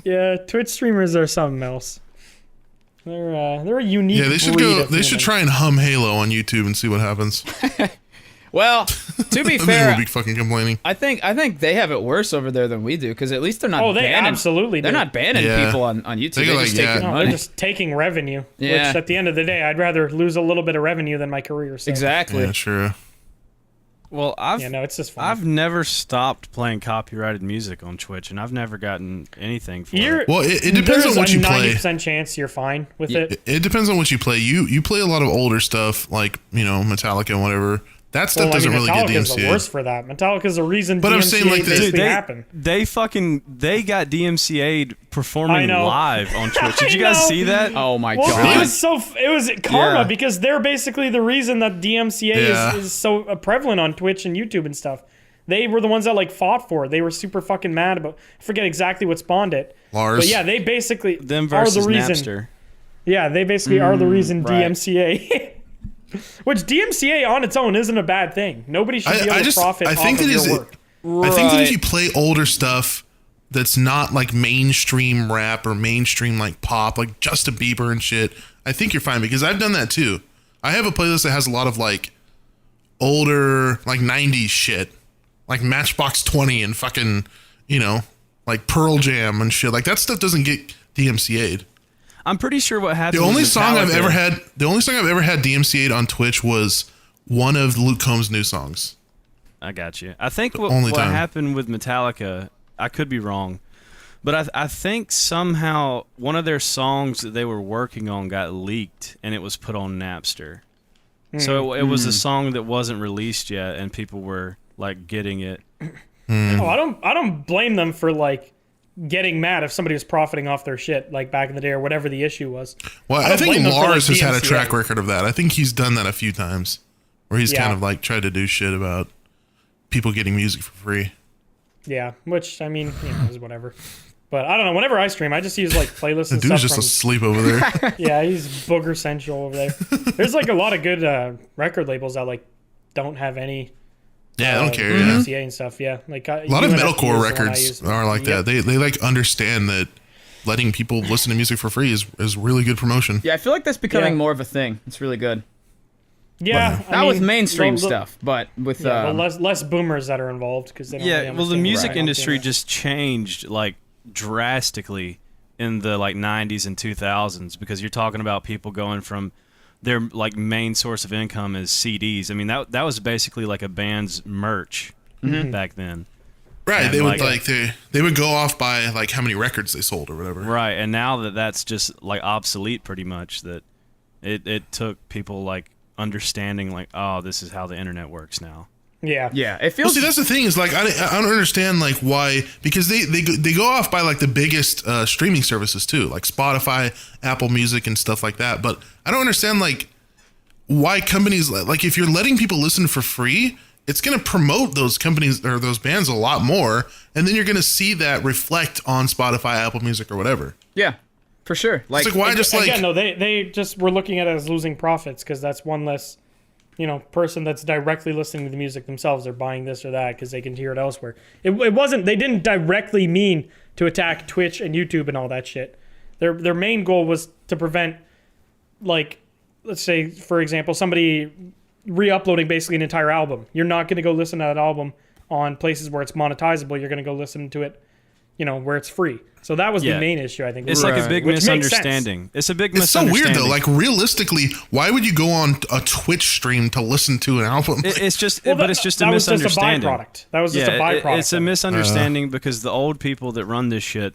Yeah, Twitch streamers are something else. They're a unique. Yeah, they should breed go. of They should human. try and hum Halo on YouTube and see what happens. Well, to be Then fair, we'll be fucking complaining. I think they have it worse over there than we do, because at least they're not. Oh, they banning, absolutely They're do. not banning Yeah. people on YouTube. They They're go just like, yeah. taking No, money. they're just taking revenue. Yeah. Which at the end of the day, I'd rather lose a little bit of revenue than my career. So. Exactly. Yeah, sure. Well, Yeah, no, it's just fun. I've never stopped playing copyrighted music on Twitch, and I've never gotten anything for You're, it. Well, it depends there's on what you play. There's a 90% chance you're fine with it. It depends on what you play. You play a lot of older stuff, like Metallica and whatever. That stuff doesn't really get Metallica's the DMCA. worst for that. Metallica's the reason But DMCA I'm saying, like, basically Dude, happened. they got DMCA'd I performing know. live on Twitch. Did you I guys know. see that? Oh my Well, god. it was karma Yeah. because they're basically the reason that DMCA Yeah. is so prevalent on Twitch and YouTube and stuff. They were the ones that like fought for it. They were super fucking mad about. I forget exactly what spawned it. Lars. But yeah, they basically Them are versus the reason. Napster. Yeah, they basically are the reason right. DMCA. Which DMCA on its own isn't a bad thing. Nobody should be able to profit I think off it of is. your work. I think that if Right. you play older stuff that's not like mainstream rap or mainstream like pop, like Justin Bieber and shit, I think you're fine because I've done that too. I have a playlist that has a lot of like older like 90s shit, like Matchbox 20 and fucking, like Pearl Jam and shit. Like that stuff doesn't get DMCA'd. I'm pretty sure what happened. The only with song I've Metallica- ever had DMCA'd on Twitch was one of Luke Combs' new songs. I got you. I think what only time. happened with Metallica, I could be wrong, but I think somehow one of their songs that they were working on got leaked and it was put on Napster. So it was a song that wasn't released yet, and people were like getting it. Oh, I don't blame them for like getting mad if somebody was profiting off their shit like back in the day or whatever the issue was. Well, I don't think blame them for, like, Lars has had a DMCA. track record of that. I think he's done that a few times, where he's Yeah. kind of like tried to do shit about people getting music for free. Yeah, which I mean, is whatever. But I don't know. Whenever I stream, I just use like playlists The and dude's stuff just from. asleep over there. Yeah, he's booger central over there. There's like a lot of good record labels that like don't have any. Yeah, I don't care. Yeah. DMCA and stuff. Yeah, like A lot of metalcore records are like Yep. that. They like understand that letting people listen to music for free is really good promotion. Yeah, I feel like that's becoming Yeah. more of a thing. It's really good. Yeah, I Not mean, with mainstream the- stuff, but with Yeah, but less boomers that are involved because they don't really Yeah, well, the understand music what's industry going on. just changed like drastically in the like 90s and 2000s because you're talking about people going from their like main source of income is CDs. I mean that was basically like a band's merch back then. Right. And They would like- they would go off by like how many records they sold or whatever. Right, and now that's just like obsolete pretty much. That it took people like understanding like, oh, this is how the internet works now. Yeah, yeah, it Well, feels. see, that's the thing is like I don't understand like why, because they go off by like the biggest streaming services too, like Spotify, Apple Music, and stuff like that. But I don't understand like why companies like if you're letting people listen for free, it's going to promote those companies or those bands a lot more, and then you're going to see that reflect on Spotify, Apple Music, or whatever. Yeah, for sure. Like, It's like why just like again, no, they just were looking at it as losing profits because that's one less, person that's directly listening to the music themselves. They're buying this or that because they can hear it elsewhere. It wasn't. They didn't directly mean to attack Twitch and YouTube and all that shit. Their main goal was to prevent, like, let's say for example, somebody re-uploading basically an entire album. You're not going to go listen to that album on places where it's monetizable. You're going to go listen to it, where it's free. So that was the Yeah. main issue, I think. It's like a big Which makes sense. misunderstanding. It's a big it's so misunderstanding. weird though. Like realistically, why would you go on a Twitch stream to listen to an album? It's just, Well, but it's just a that was misunderstanding. Just a byproduct. That was just a byproduct. It's a misunderstanding because the old people that run this shit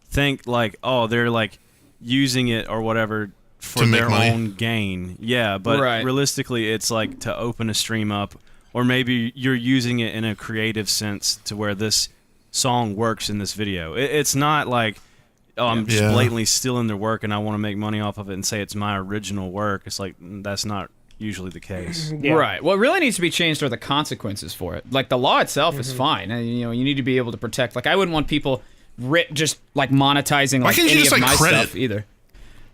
think like, oh, they're like using it or whatever for To make their money. own gain. Yeah, but Right. realistically, it's like to open a stream up, or maybe you're using it in a creative sense to where this song works in this video. It's not like, oh, I'm just Yeah. blatantly stealing their work and I want to make money off of it and say it's my original work. It's like that's not usually the case. Yeah. Right. What really needs to be changed are the consequences for it. Like the law itself is fine, and you need to be able to protect. Like I wouldn't want people just like monetizing Why like can't you any just, of like, my credit? stuff either.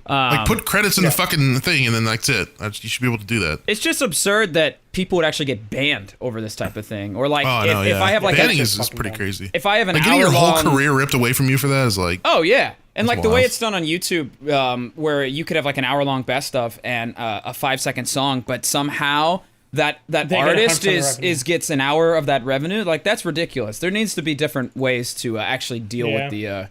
Like put credits in the fucking thing, and then that's it. You should be able to do that. It's just absurd that people would actually get banned over this type of thing, or like if I have like banning is pretty crazy. If I have an like getting your whole hour-long- career ripped away from you for that is like, Oh yeah, and like the way wild. it's done on YouTube, where you could have like an hour-long best of and a 5-second song, but somehow that get artist 100% of revenue. gets an hour of that revenue. Like that's ridiculous. There needs to be different ways to actually deal with the.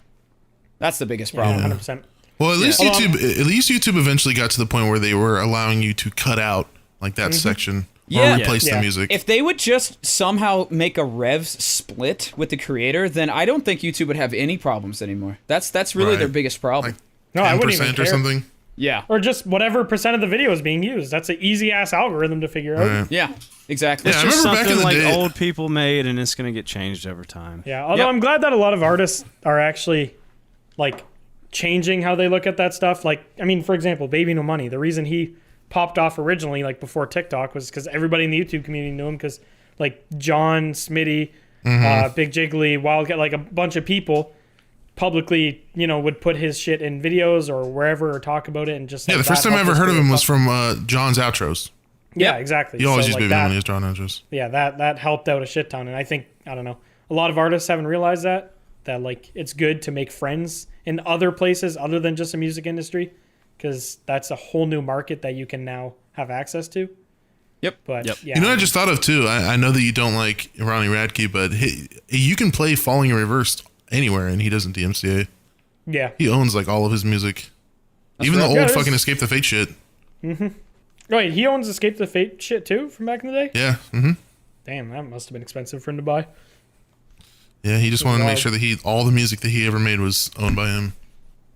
That's the biggest problem. 100%. well, at least YouTube eventually got to the point where they were allowing you to cut out like that section Yeah. or replace Yeah. the music. If they would just somehow make a revs split with the creator, then I don't think YouTube would have any problems anymore. That's really Right. their biggest problem. Like No, I wouldn't even 10% or care. something. Yeah. Or just whatever percent of the video is being used. That's an easy ass algorithm to figure out. Right. Yeah. Exactly. Yeah, I Just remember back in something the like day- old people made, and it's gonna get changed over time. Yeah, although Yep. I'm glad that a lot of artists are actually like changing how they look at that stuff. Like, I mean, for example, Baby No Money. The reason he popped off originally, like before TikTok, was because everybody in the YouTube community knew him. Because like John, Smitty, Big Jiggly, Wildcat, like a bunch of people publicly, would put his shit in videos or wherever or talk about it and just. Yeah, like, the first that time I helped ever his heard of career him was fuck- from John's outros. Yeah, exactly. He always So, used like, Baby No that- Money as John outros. Yeah, that helped out a shit ton. And I think, I don't know, a lot of artists haven't realized that like it's good to make friends in other places other than just the music industry, because that's a whole new market that you can now have access to. Yep. But Yep. yeah, You know what I just thought of too? I know that you don't like Ronnie Radke, but you can play Falling in Reverse anywhere, and he doesn't DMCA. yeah. He owns like all of his music, even right. the Yeah, old there's- fucking Escape the Fate shit. Wait, he owns Escape the Fate shit too from back in the day? Yeah, mm-hmm. Damn, that must have been expensive for him to buy. Yeah, he just wanted to make Wild. sure that all the music that he ever made was owned by him.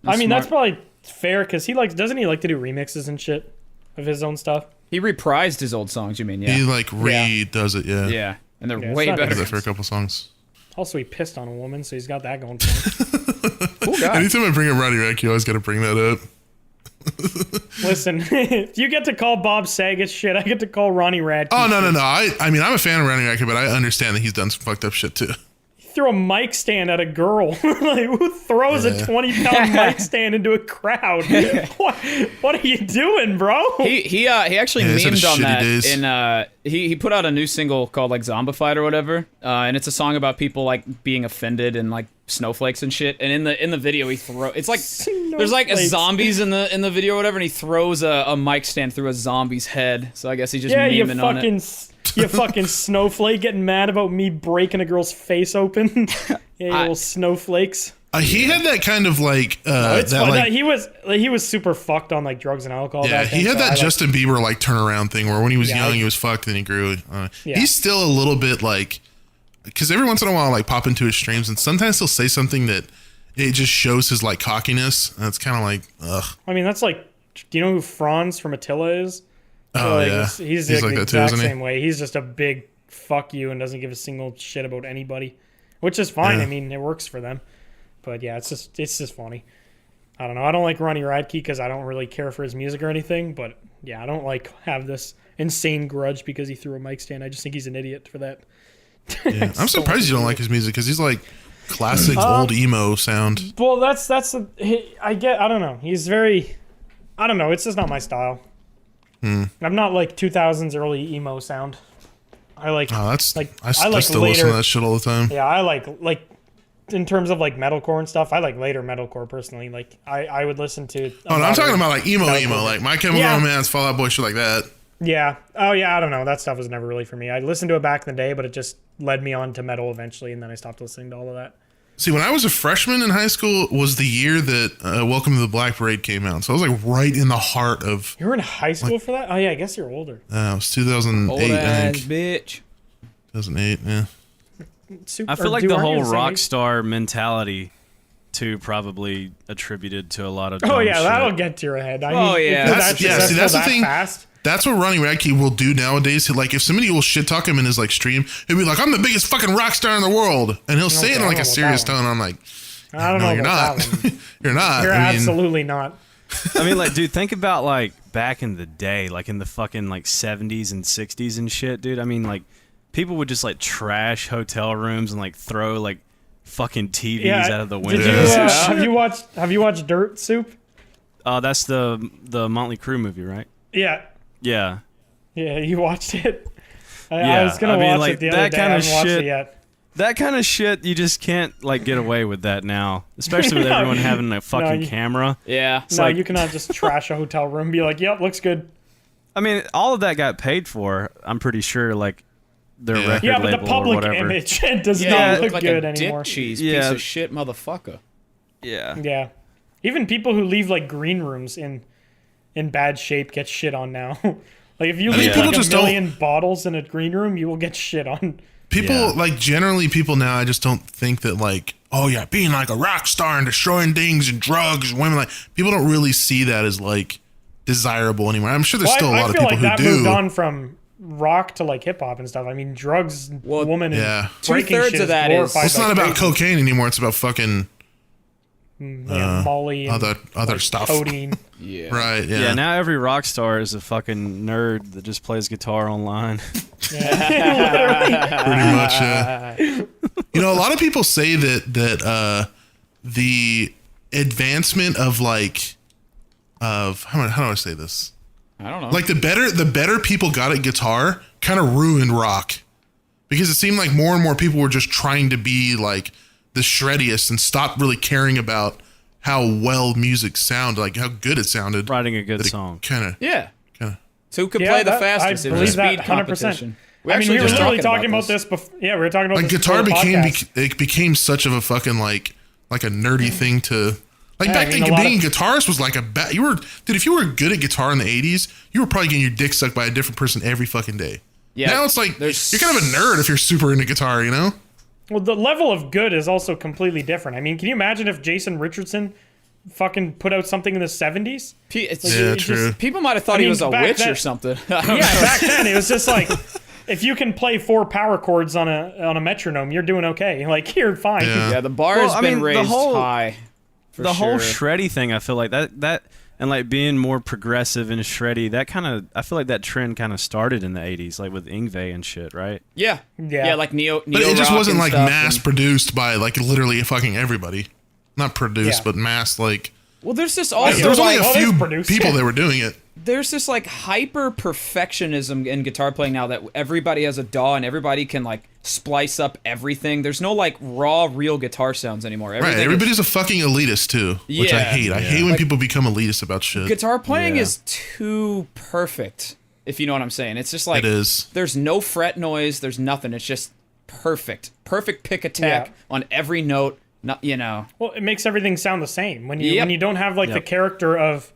I mean, smart. that's probably fair because doesn't he like to do remixes and shit of his own stuff? He reprised his old songs, you mean? He Yeah. like redoes it. Yeah, Yeah. And they're Yeah, it's way not He better. did that for a couple songs. Also, he pissed on a woman, so he's got that going for him. Cool guy. Anytime I bring up Ronnie Radke, I always got to bring that up. Listen, if you get to call Bob Saget shit, I get to call Ronnie Radke. Oh no. I mean, I'm a fan of Ronnie Radke, but I understand that he's done some fucked up shit too. Throw a mic stand at a girl. Like, who throws a 20-pound mic stand into a crowd? What are you doing, bro? He actually Yeah, he's had memed on shitty that days. in he put out a new single called like Zombified or whatever, and it's a song about people like being offended and like snowflakes and shit. And in the video it's like there's like Snowflakes. zombies in the video or whatever, and he throws a mic stand through a zombie's head. So I guess he's just Yeah, you memeing on it. fucking snowflake getting mad about me breaking a girl's face open. Yeah, you little snowflakes. He had that kind of like It's that fun. like He was super fucked on like drugs and alcohol. yeah, back he then, had so I that like- Justin Bieber like turnaround thing where when he was Yeah, young I- he was fucked, then he grew. Yeah. He's still a little bit like, because every once in a while like pop into his streams and sometimes he'll say something that it just shows his like cockiness, and it's kind of like ugh. I mean, that's like, do you know who Franz from Attila is? Oh Like, yeah, he's like the that too, exact isn't he? same way. He's just a big fuck you and doesn't give a single shit about anybody, which is fine. Yeah. I mean, it works for them. But yeah, it's just funny. I don't know. I don't like Ronnie Radke because I don't really care for his music or anything. But yeah, I don't like have this insane grudge because he threw a mic stand. I just think he's an idiot for that. Yeah. I'm surprised you don't like his music because he's like classic old emo sound. Well, I don't know. He's very, I don't know. It's just not my style. I'm not like 2000s early emo sound. I like, Oh, that's like, I I like still listen later- to that shit all the time. yeah, I like in terms of like metalcore and stuff. I like later metalcore personally. Like I would listen to. Oh, no, I'm talking about like emo, like My Chemical Yeah. Romance, Fall Out Boy, shit like that. Yeah. Oh yeah. I don't know. That stuff was never really for me. I listened to it back in the day, but it just led me on to metal eventually, and then I stopped listening to all of that. See, when I was a freshman in high school was the year that Welcome to the Black Parade came out. So I was like right in the heart of, You were in high school for that? Oh yeah. I guess you're older. it was 2008, Old I ass think. bitch. 2008, yeah. Super, I feel or like do- the aren't you whole the same rock age? star mentality too probably attributed to a lot of Oh dumb yeah, shit. that'll get to your head. I Oh, mean, yeah. if you're That's- that yeah, see, successful that's the that thing. fast. That's what Ronnie Radke will do nowadays. Like, if somebody will shit talk him in his like stream, he'll be like, "I'm the biggest fucking rock star in the world," and he'll say it in I like don't a know serious about that tone. I'm like, I don't "No, know you're about not. that one. You're not. You're I mean, absolutely not. I mean, like, dude, think about like back in the day, like in the fucking like 70s and 60s and shit, dude. I mean, like, people would just like trash hotel rooms and like throw like fucking TVs out of the Did windows. you, Yeah. have you watched Dirt Soup? That's the Motley Crue movie, right? Yeah. Yeah. Yeah, you watched it? I Yeah, was going to I mean, watch like, it the other that day. I kinda haven't watched shit- it yet. That kind of shit, you just can't like get away with that now, especially with No. everyone having a fucking you- camera. Yeah. No, like- you cannot just trash a hotel room and be like, yep, looks good. I mean, all of that got paid for. I'm pretty sure, like their Yeah. record Yeah, but the label or public whatever. image does Yeah, not you look look like good a anymore. dick cheese Yeah. piece of shit motherfucker. Yeah. Yeah. Even people who leave like green rooms in bad shape get shit on now. Like if you mean, leave people like just a million bottles in a green room, you will get shit on. People Yeah. like generally people now. I just don't think that like, oh yeah, being like a rock star and destroying things and drugs and women, like people don't really see that as like desirable anymore. I'm sure there's still a lot I of feel people like who that do. moved on from rock to like hip hop and stuff. I mean, drugs, Well, woman, yeah. and breaking 2/3 shit of is that is- glorified It's not like about crazy. cocaine anymore. It's about fucking Molly and other stuff. codeine. Yeah. Right? Yeah. Yeah. Now every rock star is a fucking nerd that just plays guitar online. Yeah. Pretty much. Yeah. You know, a lot of people say that the advancement of like how do I say this? I don't know. Like the better people got at guitar kind of ruined rock, because it seemed like more and more people were just trying to be like the shreddiest and stopped really caring about how well music sounded, like how good it sounded. Writing a good song. Kind of. yeah. Kind of. So who could Yeah, play the that- I fastest? It was a believe that speed 100%. competition. We I mean, actually we were just literally talking about this. this before. Yeah, we were talking about Like this guitar before the became podcast. it became such of a fucking like a nerdy thing to like Yeah, back I mean, then. a lot Being of- a guitarist was like if you were good at guitar in the 80s, you were probably getting your dick sucked by a different person every fucking day. Yeah, Now it's like there's- you're kind of a nerd if you're super into guitar, you know? Well, the level of good is also completely different. I mean, can you imagine if Jason Richardson fucking put out something in the 70s? Yeah, true. People might have thought I he mean, was a back witch then- or something. Yeah, back then it was just like, if you can play 4 power chords on a metronome, you're doing okay. Like, you're fine. Yeah. Yeah, the bar Well, has I been mean, the raised whole- high. For The whole sure. shreddy thing, I feel like that and like being more progressive and shreddy, that kind of, I feel like that trend kind of started in the 80s, like with Yngwie and shit, right? Yeah. Yeah. Yeah, like neo. But it just rock wasn't and like stuff mass and- produced by like literally fucking everybody. Not produced, Yeah. but mass like. Well, there's this also There was only like, a oh, few they've produced people it. that were doing it. there's this like hyper perfectionism in guitar playing now that everybody has a DAW and everybody can like splice up everything. There's no like raw, real guitar sounds anymore. Right. Everything is- Everybody's a fucking elitist too, which I Yeah. hate. I hate when Like- people become elitist about shit. guitar playing Yeah. is too perfect, if you know what I'm saying. It's just like It is. there's no fret noise, there's nothing. It's just perfect pick attack Yeah. on every note. Not Well, it makes everything sound the same when you Yep. when you don't have like the Yep. character of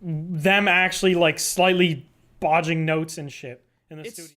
them actually like slightly bodging notes and shit in the studio.